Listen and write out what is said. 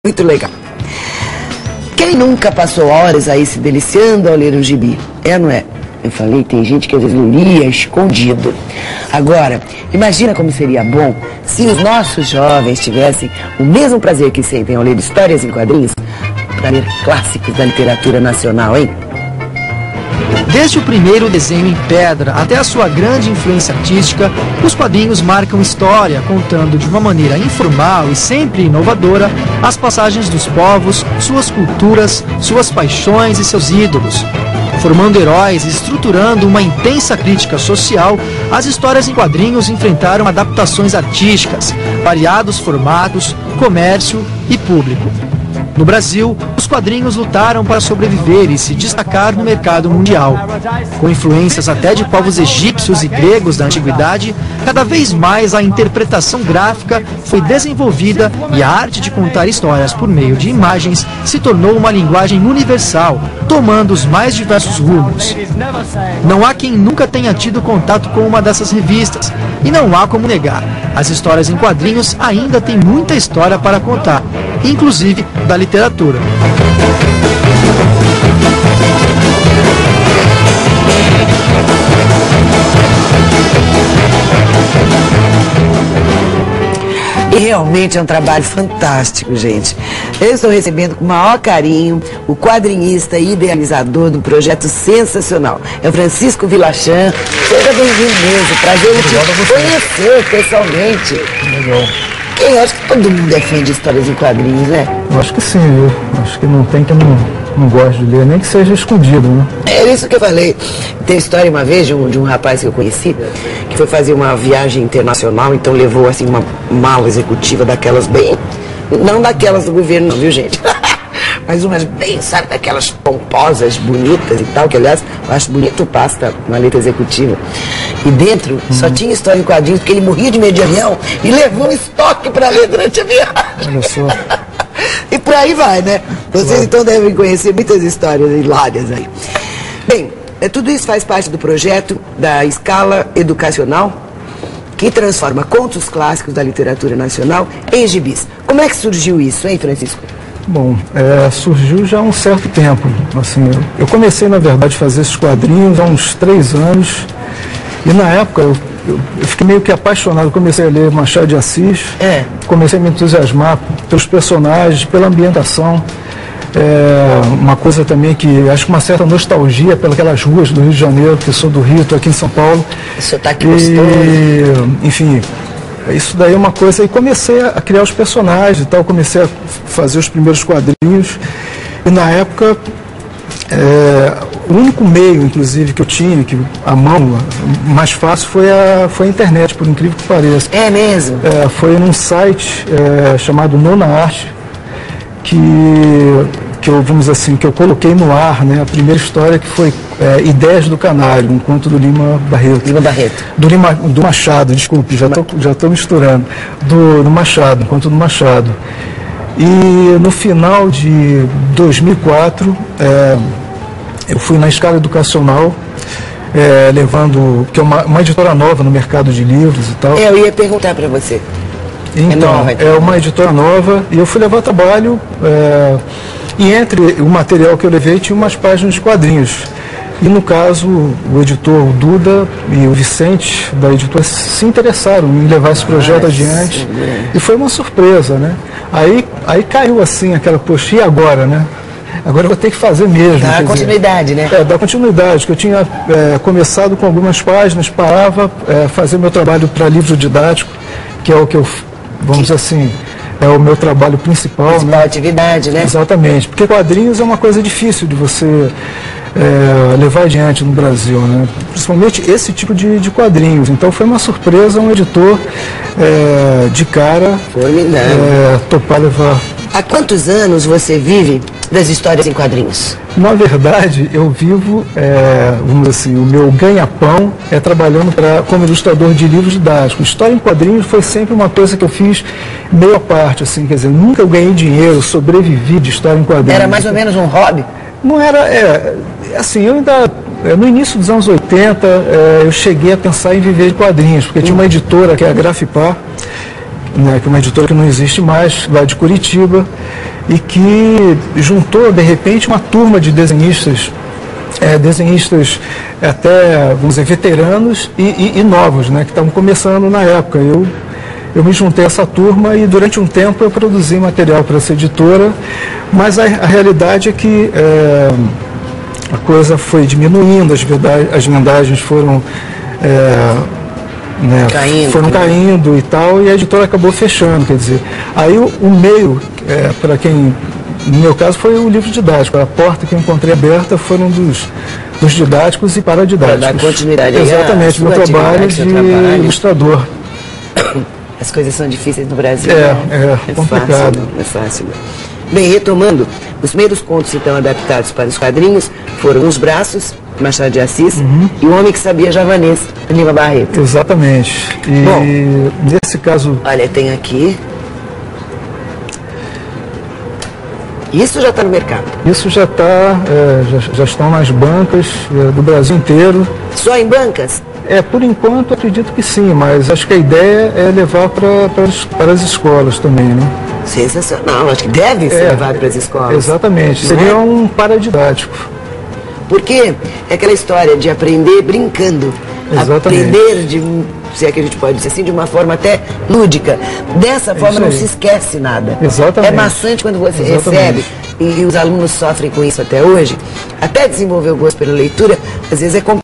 Muito legal. Quem nunca passou horas aí se deliciando ao ler um gibi? É, não é? Eu falei, tem gente que às vezes lia escondido. Agora, imagina como seria bom se os nossos jovens tivessem o mesmo prazer que sentem ao ler histórias em quadrinhos para ler clássicos da literatura nacional, hein? Desde o primeiro desenho em pedra até a sua grande influência artística, os quadrinhos marcam história, contando de uma maneira informal e sempre inovadora as passagens dos povos, suas culturas, suas paixões e seus ídolos. Formando heróis e estruturando uma intensa crítica social, as histórias em quadrinhos enfrentaram adaptações artísticas, variados formatos, comércio e público. No Brasil, os quadrinhos lutaram para sobreviver e se destacar no mercado mundial. Com influências até de povos egípcios e gregos da antiguidade, cada vez mais a interpretação gráfica foi desenvolvida e a arte de contar histórias por meio de imagens se tornou uma linguagem universal, tomando os mais diversos rumos. Não há quem nunca tenha tido contato com uma dessas revistas, e não há como negar, as histórias em quadrinhos ainda têm muita história para contar, inclusive da literatura. E realmente é um trabalho fantástico, gente. Eu estou recebendo com o maior carinho o quadrinista e idealizador do projeto sensacional. É o Francisco Vilachan. Seja bem-vindo mesmo. Prazer em te conhecer pessoalmente. Legal. Eu acho que todo mundo é fã de histórias em quadrinhos, né? Eu acho que sim, viu? Acho que não tem quem não goste de ler, nem que seja escondido, né? É isso que eu falei. Tem história uma vez de um rapaz que eu conheci, que foi fazer uma viagem internacional, então levou assim uma mala executiva daquelas bem... Não daquelas do governo não, viu, gente? Mas umas bem, sabe, daquelas pomposas, bonitas e tal, que aliás, eu acho bonito pasta, uma letra executiva. E dentro só tinha história em quadrinhos, porque ele morria de medo de avião e levou um estoque para ler durante a viagem. Olha só. E por aí vai, né? Vocês então devem conhecer muitas histórias hilárias aí. Bem, tudo isso faz parte do projeto da Escala Educacional, que transforma contos clássicos da literatura nacional em gibis. Como é que surgiu isso, hein, Francisco? Bom, surgiu já há um certo tempo. Assim, eu comecei, na verdade, a fazer esses quadrinhos há uns 3 anos. E na época eu fiquei meio que apaixonado. Comecei a ler Machado de Assis. Comecei a me entusiasmar pelos personagens, pela ambientação. Uma coisa também que acho que uma certa nostalgia pelas ruas do Rio de Janeiro, porque eu sou do Rio, estou aqui em São Paulo. Isso está aqui gostoso. Enfim, isso daí é uma coisa. E comecei a criar os personagens e tal, comecei a fazer os primeiros quadrinhos. E na época, o único meio, inclusive, que eu tinha, que a mão mais fácil foi a internet, por incrível que pareça. É mesmo? Foi num site chamado Nona Arte, que eu, vamos dizer assim, que eu coloquei no ar, né, a primeira história, que foi Ideias do Canário, um conto do Lima Barreto. Lima Barreto. Do Machado, desculpe, já estou misturando. Do Machado, um conto do Machado. E no final de 2004, eu fui na Escala Educacional, levando, que é uma editora nova no mercado de livros e tal. Eu ia perguntar para você. Então, é uma editora nova, e eu fui levar trabalho, e entre o material que eu levei tinha umas páginas de quadrinhos. E no caso, o editor, o Duda e o Vicente, da editora, se interessaram em levar esse projeto adiante. E foi uma surpresa, né? Aí caiu assim aquela, poxa, e agora, né? Agora eu vou ter que fazer mesmo. Dá continuidade, né? Dá continuidade, que eu tinha começado com algumas páginas, parava, fazer meu trabalho para livro didático, que é o que eu, vamos dizer assim, é o meu trabalho principal, né? Atividade, né? Exatamente, porque quadrinhos é uma coisa difícil de você levar adiante no Brasil, né? Principalmente esse tipo de quadrinhos. Então foi uma surpresa um editor de cara topar levar. Há quantos anos você vive das histórias em quadrinhos? Na verdade, eu vivo, vamos dizer assim, o meu ganha-pão é trabalhando como ilustrador de livros didáticos. História em quadrinhos foi sempre uma coisa que eu fiz meio à parte, assim, quer dizer, nunca eu ganhei dinheiro, sobrevivi de história em quadrinhos. Era mais ou menos um hobby? Não era, assim, eu ainda, no início dos anos 80, eu cheguei a pensar em viver de quadrinhos, porque tinha uma editora, que é a Grafipar, né, que é uma editora que não existe mais, lá de Curitiba, e que juntou, de repente, uma turma de desenhistas, desenhistas até, vamos dizer, veteranos e novos, né, que estavam começando na época. Eu me juntei a essa turma e durante um tempo eu produzi material para essa editora, mas a realidade é que a coisa foi diminuindo, as vendagens foram caindo e tal, e a editora acabou fechando, quer dizer. Aí o meio, para quem, no meu caso, foi o livro didático. A porta que eu encontrei aberta foram dos didáticos e paradidáticos. Para dar continuidade. Exatamente, meu trabalho de ilustrador. As coisas são difíceis no Brasil. É complicado. Não é fácil. Bem, retomando, os primeiros contos então adaptados para os quadrinhos foram Os Braços, Machado de Assis, e O Homem que Sabia Javanês, Aníbal Barreto. Exatamente. E bom, nesse caso... Olha, tem aqui... Isso já está no mercado? Isso já está, já estão nas bancas do Brasil inteiro. Só em bancas? Por enquanto acredito que sim, mas acho que a ideia é levar para as escolas também, né? Sensacional, acho que deve ser levado para as escolas. Exatamente, seria um paradidático. Porque é aquela história de aprender brincando. Exatamente. Aprender, se é que a gente pode dizer assim, de uma forma até lúdica. Dessa forma não se esquece nada. Exatamente. É maçante quando você recebe, e os alunos sofrem com isso até hoje. Até desenvolver o gosto pela leitura, às vezes é complicado.